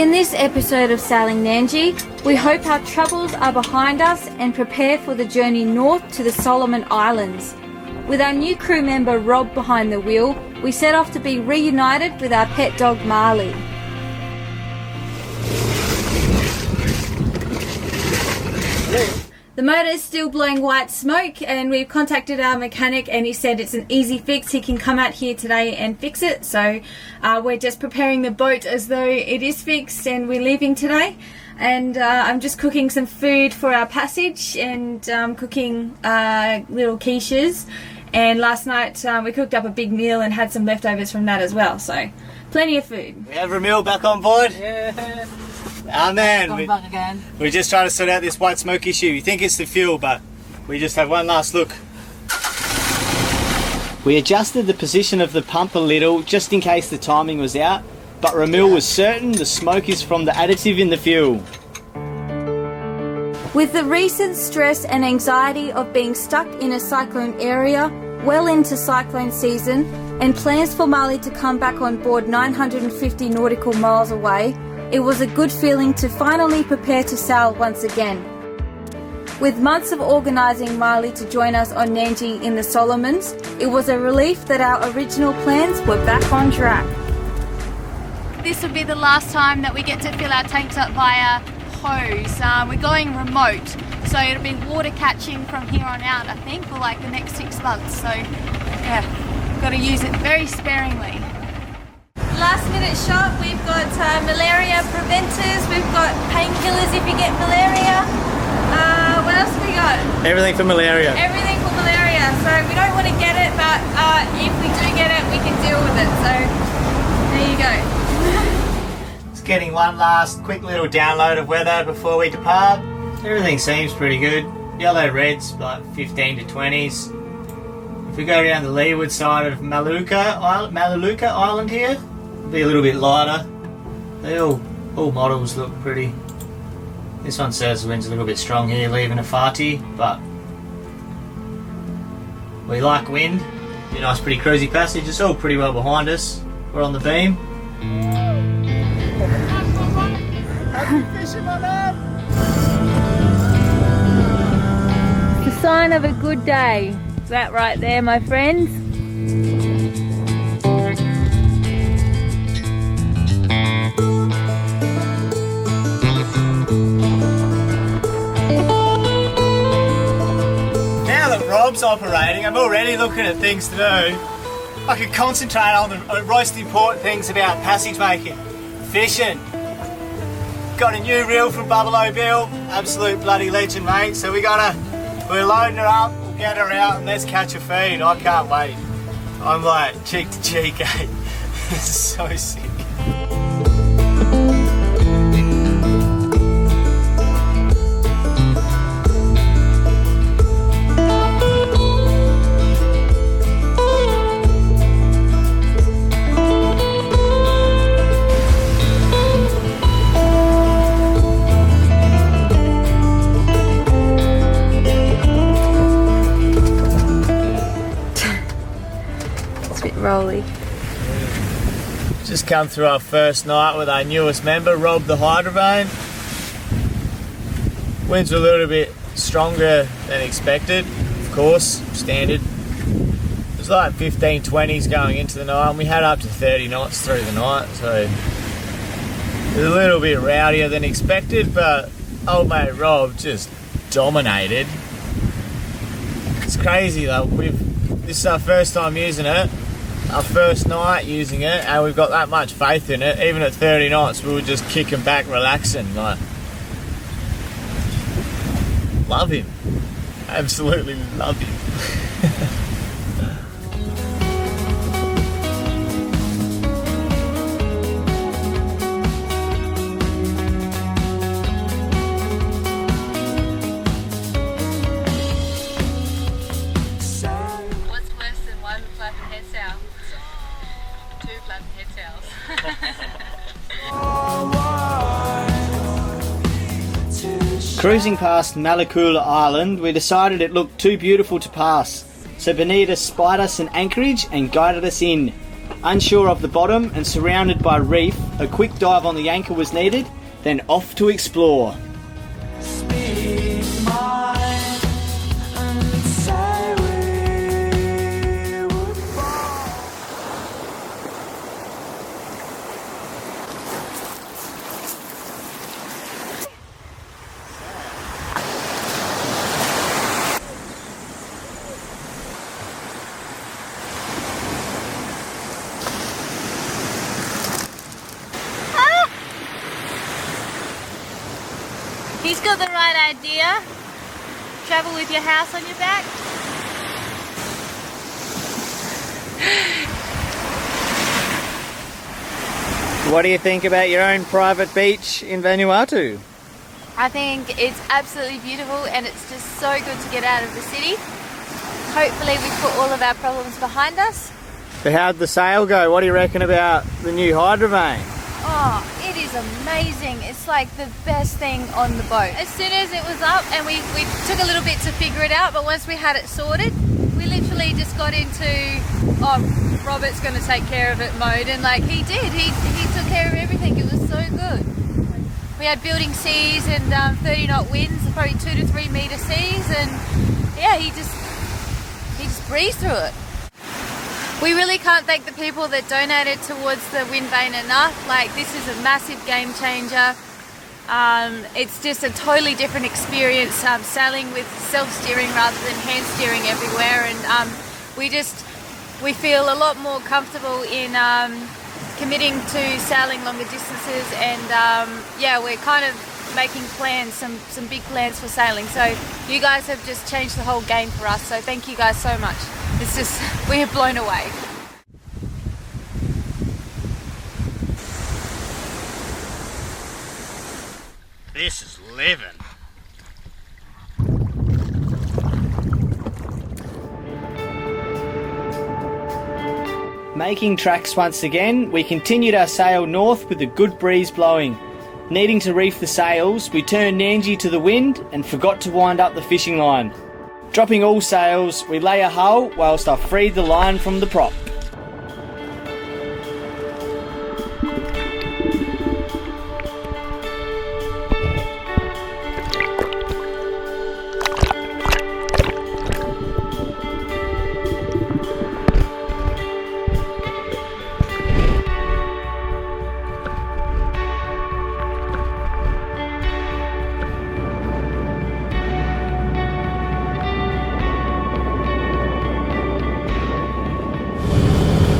In this episode of Sailing Nandji, we hope our troubles are behind us and prepare for the journey north to the Solomon Islands. With our new crew member Rob behind the wheel, we set off to be reunited with our pet dog Marley. The motor is still blowing white smoke, and we've contacted our mechanic and he said it's an easy fix. He can come out here today and fix it. So we're just preparing the boat as though it is fixed and we're leaving today. And I'm just cooking some food for our passage and cooking little quiches. And last night we cooked up a big meal and had some leftovers from that as well. So plenty of food. We have Ramil back on board. Yeah. Amen. Back again. We're just trying to sort out this white smoke issue. You think it's the fuel, but we just have one last look. We adjusted the position of the pump a little just in case the timing was out, but Ramil was certain the smoke is from the additive in the fuel. With the recent stress and anxiety of being stuck in a cyclone area, well into cyclone season, and plans for Marley to come back on board 950 nautical miles away, it was a good feeling to finally prepare to sail once again. With months of organising Marley to join us on Nandji in the Solomons, it was a relief that our original plans were back on track. This will be the last time that we get to fill our tanks up via hose. We're going remote, so it'll be water catching from here on out, I think, for like the next 6 months. So yeah, got to use it very sparingly. Last minute shot, we've got malaria preventers, we've got painkillers if you get malaria. What else have we got? Everything for malaria. Everything for malaria. So we don't want to get it, but if we do get it, we can deal with it. So there you go. Just getting one last quick little download of weather before we depart. Everything seems pretty good. Yellow reds, like 15 to 20s. If we go around the leeward side of Malakula Island here, be a little bit lighter. They all models look pretty. This one says the wind's a little bit strong here, leaving a farty, but we like wind. Be a nice, pretty cruisy passage. It's all pretty well behind us. We're on the beam. The sign of a good day. That right there, my friends. Rob's operating, I'm already looking at things to do. I can concentrate on the most important things about passage making. Fishing. Got a new reel from Buffalo Bill, absolute bloody legend, mate. So we're loading her up, we'll get her out and let's catch a feed. I can't wait. I'm like cheek to cheek, eh? This is so sick. Rolly. Just come through our first night with our newest member, Rob the Hydrobone. Winds were a little bit stronger than expected, of course, standard. It was like 15, 20s going into the night, and we had up to 30 knots through the night, so it was a little bit rowdier than expected, but old mate Rob just dominated. It's crazy though, this is our first time using it. Our first night using it, and we've got that much faith in it. Even at 30 knots, we were just kicking back, relaxing. Like, love him. Absolutely love him. Cruising past Malakula Island, we decided it looked too beautiful to pass, so Benita spied us in anchorage and guided us in. Unsure of the bottom and surrounded by reef, a quick dive on the anchor was needed, then off to explore. He's got the right idea. Travel with your house on your back. What do you think about your own private beach in Vanuatu? I think it's absolutely beautiful and it's just so good to get out of the city. Hopefully we put all of our problems behind us. So how'd the sail go? What do you reckon about the new hydrovane? Oh, it is amazing. It's like the best thing on the boat. As soon as it was up, and we took a little bit to figure it out, but once we had it sorted, we literally just got into, oh, Robert's going to take care of it mode, and like he did. He took care of everything. It was so good. We had building seas and 30 knot winds, probably 2 to 3 meter seas, and yeah, he just breezed through it. We really can't thank the people that donated towards the wind vane enough. Like, this is a massive game changer. It's just a totally different experience sailing with self-steering rather than hand steering everywhere, and we feel a lot more comfortable in committing to sailing longer distances, and yeah, we're kind of making plans, some big plans for sailing. So you guys have just changed the whole game for us, so thank you guys so much. It's just, we are blown away. This is living. Making tracks once again, we continued our sail north with a good breeze blowing. Needing to reef the sails, we turned Nandji to the wind and forgot to wind up the fishing line. Dropping all sails, we lay a hull whilst I freed the line from the prop.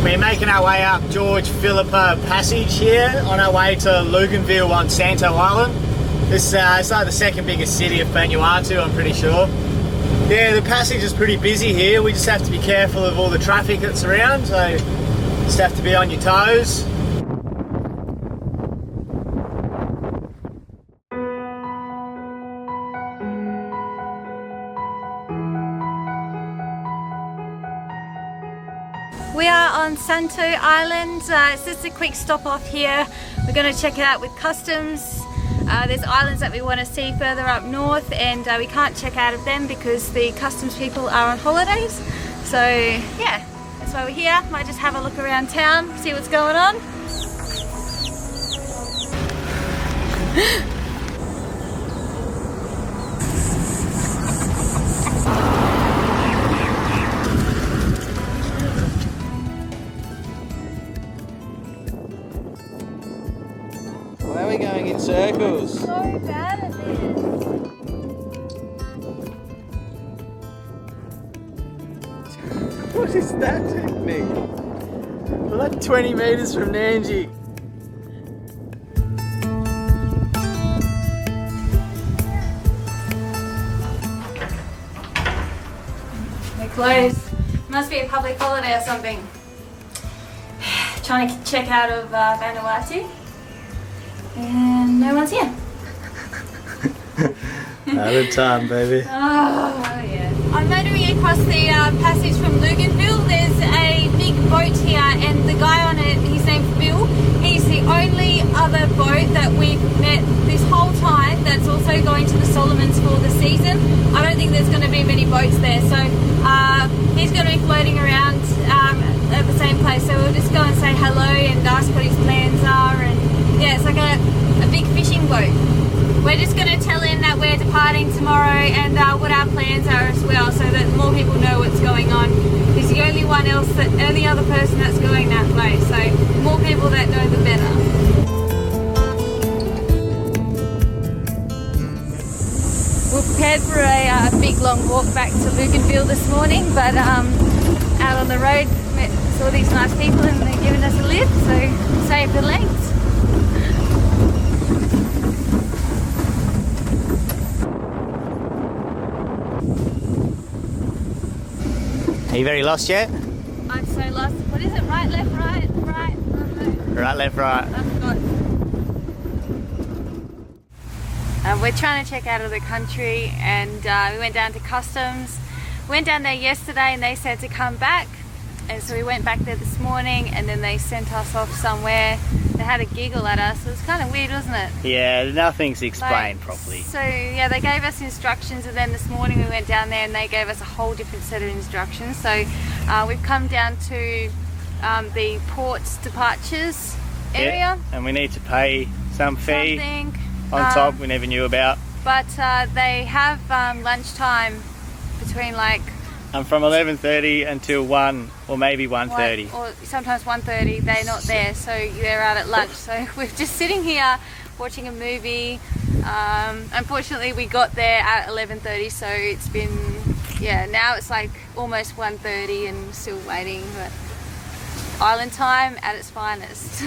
We're making our way up George Philippa Passage here on our way to Luganville on Santo Island. This it's like the second biggest city of Vanuatu, I'm pretty sure. Yeah, the passage is pretty busy here. We just have to be careful of all the traffic that's around, so just have to be on your toes. We are on Santo Island. It's just a quick stop off here. We're going to check it out with customs. There's islands that we want to see further up north, and we can't check out of them because the customs people are on holidays. So yeah, that's why we're here. Might just have a look around town, see what's going on. Why are we going in circles? So bad at this. What is that technique? We're like 20 metres from Nandji. They're closed. Must be a public holiday or something. Trying to check out of Vanuatu. And no one's here. Out of time, baby. Oh, yeah. I'm motoring across the passage from Luganville. There's a big boat here, and the guy on it, his name's Bill. He's the only other boat that we've met this whole time that's also going to the Solomons for the season. I don't think there's going to be many boats there, so he's going to be floating around at the same place, so we'll just go and say hello and ask what his plans are. And yeah, it's like a big fishing boat. We're just going to tell him that we're departing tomorrow and what our plans are as well, so that more people know what's going on. He's the only other person that's going that way, so the more people that know, the better. We're prepared for a big long walk back to Luganville this morning, but out on the road met saw these nice people and they're giving us a lift, so save the length. Are you very lost yet? I'm so lost. What is it? Right, left, right, right? Right, left, right. I forgot. We're trying to check out of the country, and we went down to customs. Went down there yesterday and they said to come back, and so we went back there this morning, and then they sent us off somewhere. They had a giggle at us. It was kind of weird, wasn't it? Yeah, nothing's explained properly. So yeah, they gave us instructions, and then this morning we went down there and they gave us a whole different set of instructions. So we've come down to the port's departures area. Yeah, and we need to pay some fee on top we never knew about. But they have lunchtime between like... from 11:30 until 1 or maybe 1:30. Or sometimes 1:30, they're not there, so they're out at lunch. So we're just sitting here watching a movie. Unfortunately, we got there at 11:30, so it's been, yeah, now it's like almost 1:30 and we're still waiting, but island time at its finest.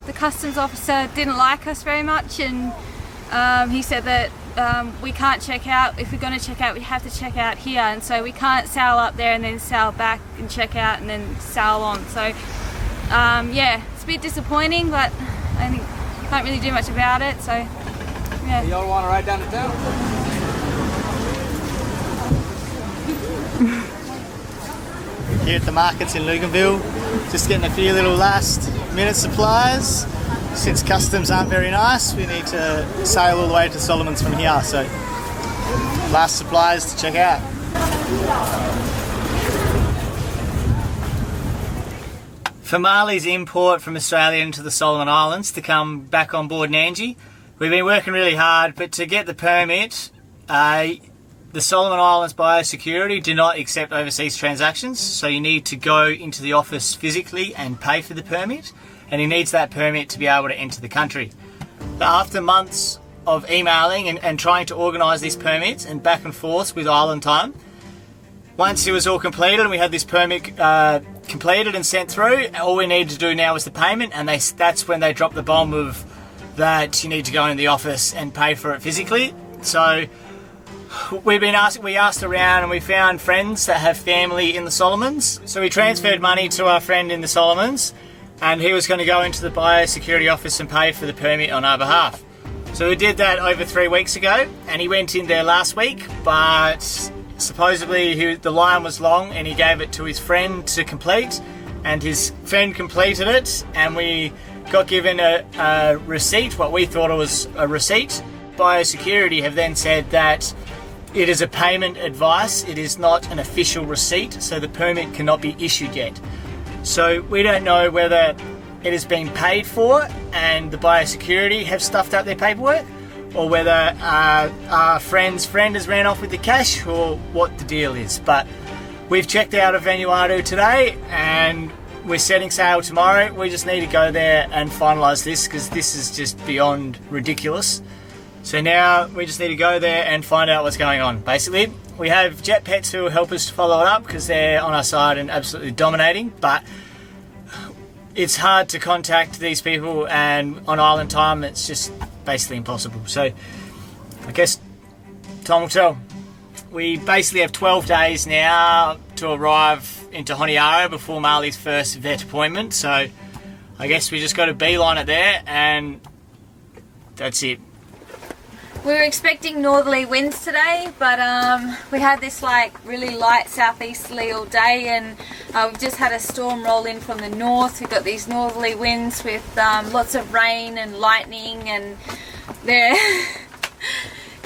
The customs officer didn't like us very much, and he said that we can't check out. If we're going to check out, we have to check out here, and so we can't sail up there and then sail back and check out and then sail on. So yeah, it's a bit disappointing, but I think can't really do much about it. So yeah. Y'all want to ride down to town? Here at the markets in Luganville, just getting a few little last minute supplies. Since customs aren't very nice, we need to sail all the way to Solomon's from here, so last supplies to check out. For Marley's import from Australia into the Solomon Islands to come back on board Nandji, we've been working really hard, but to get the permit, the Solomon Islands Biosecurity do not accept overseas transactions, so you need to go into the office physically and pay for the permit, and he needs that permit to be able to enter the country. After months of emailing and trying to organise these permits and back and forth with Island Time, once it was all completed and we had this permit completed and sent through, all we needed to do now was the payment, and that's when they dropped the bomb of that you need to go into the office and pay for it physically. So we asked around and we found friends that have family in the Solomons. So we transferred money to our friend in the Solomons, and he was going to go into the biosecurity office and pay for the permit on our behalf. So we did that over 3 weeks ago, and he went in there last week, but supposedly the line was long and he gave it to his friend to complete, and his friend completed it, and we got given a receipt, what we thought it was a receipt. Biosecurity have then said that it is a payment advice, it is not an official receipt, so the permit cannot be issued yet. So we don't know whether it has been paid for and the biosecurity have stuffed up their paperwork, or whether our friend's friend has ran off with the cash, or what the deal is. But we've checked out of Vanuatu today and we're setting sail tomorrow. We just need to go there and finalise this, because this is just beyond ridiculous. So now we just need to go there and find out what's going on. Basically, we have jet pets who will help us to follow it up because they're on our side and absolutely dominating, but it's hard to contact these people, and on island time it's just basically impossible. So I guess time will tell. We basically have 12 days now to arrive into Honiara before Marley's first vet appointment, so I guess we just got to beeline it there, and that's it. We were expecting northerly winds today, but we had this like really light southeasterly all day, and we've just had a storm roll in from the north. We've got these northerly winds with lots of rain and lightning, and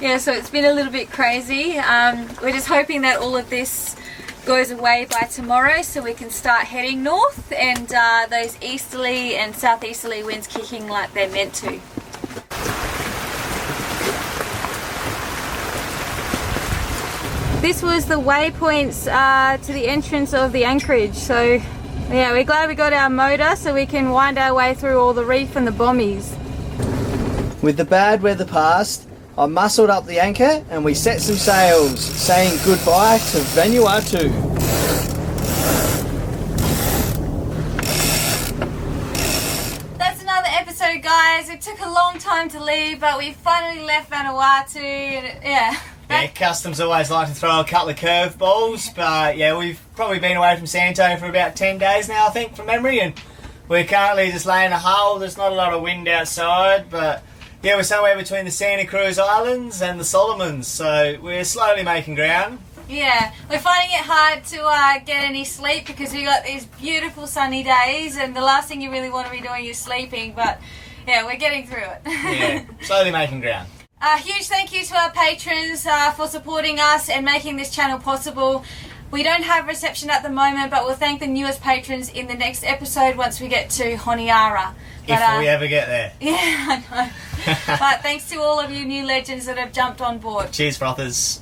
yeah, so it's been a little bit crazy. We're just hoping that all of this goes away by tomorrow, so we can start heading north, and those easterly and southeasterly winds kicking like they're meant to. This was the waypoints to the entrance of the anchorage, so yeah, we're glad we got our motor so we can wind our way through all the reef and the bommies. With the bad weather past, I muscled up the anchor and we set some sails, saying goodbye to Vanuatu. That's another episode, guys. It took a long time to leave, but we finally left Vanuatu, and yeah. Yeah, customs always like to throw a couple of curveballs, but yeah, we've probably been away from Santo for about 10 days now, I think, from memory, and we're currently just laying a hull. There's not a lot of wind outside, but yeah, we're somewhere between the Santa Cruz Islands and the Solomons, so we're slowly making ground. Yeah, we're finding it hard to get any sleep because we got these beautiful sunny days, and the last thing you really want to be doing is sleeping, but yeah, we're getting through it. Yeah, slowly making ground. Huge thank you to our patrons for supporting us and making this channel possible. We don't have reception at the moment, but we'll thank the newest patrons in the next episode once we get to Honiara. If we ever get there. Yeah, I know. But thanks to all of you new legends that have jumped on board. Cheers, frothers.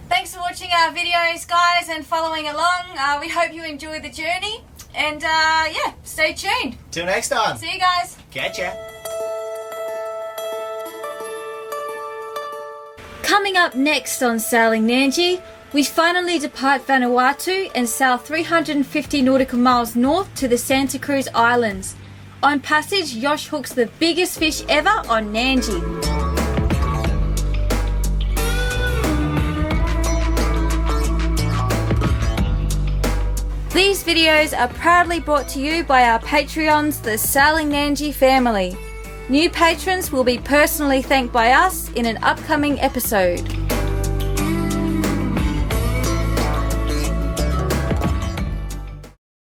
Thanks for watching our videos, guys, and following along. We hope you enjoy the journey. And yeah, stay tuned. Till next time. See you guys. Catch ya. Coming up next on Sailing Nandji, we finally depart Vanuatu and sail 350 nautical miles north to the Santa Cruz Islands. On passage, Yosh hooks the biggest fish ever on Nandji. These videos are proudly brought to you by our Patreons, the Sailing Nandji family. New patrons will be personally thanked by us in an upcoming episode.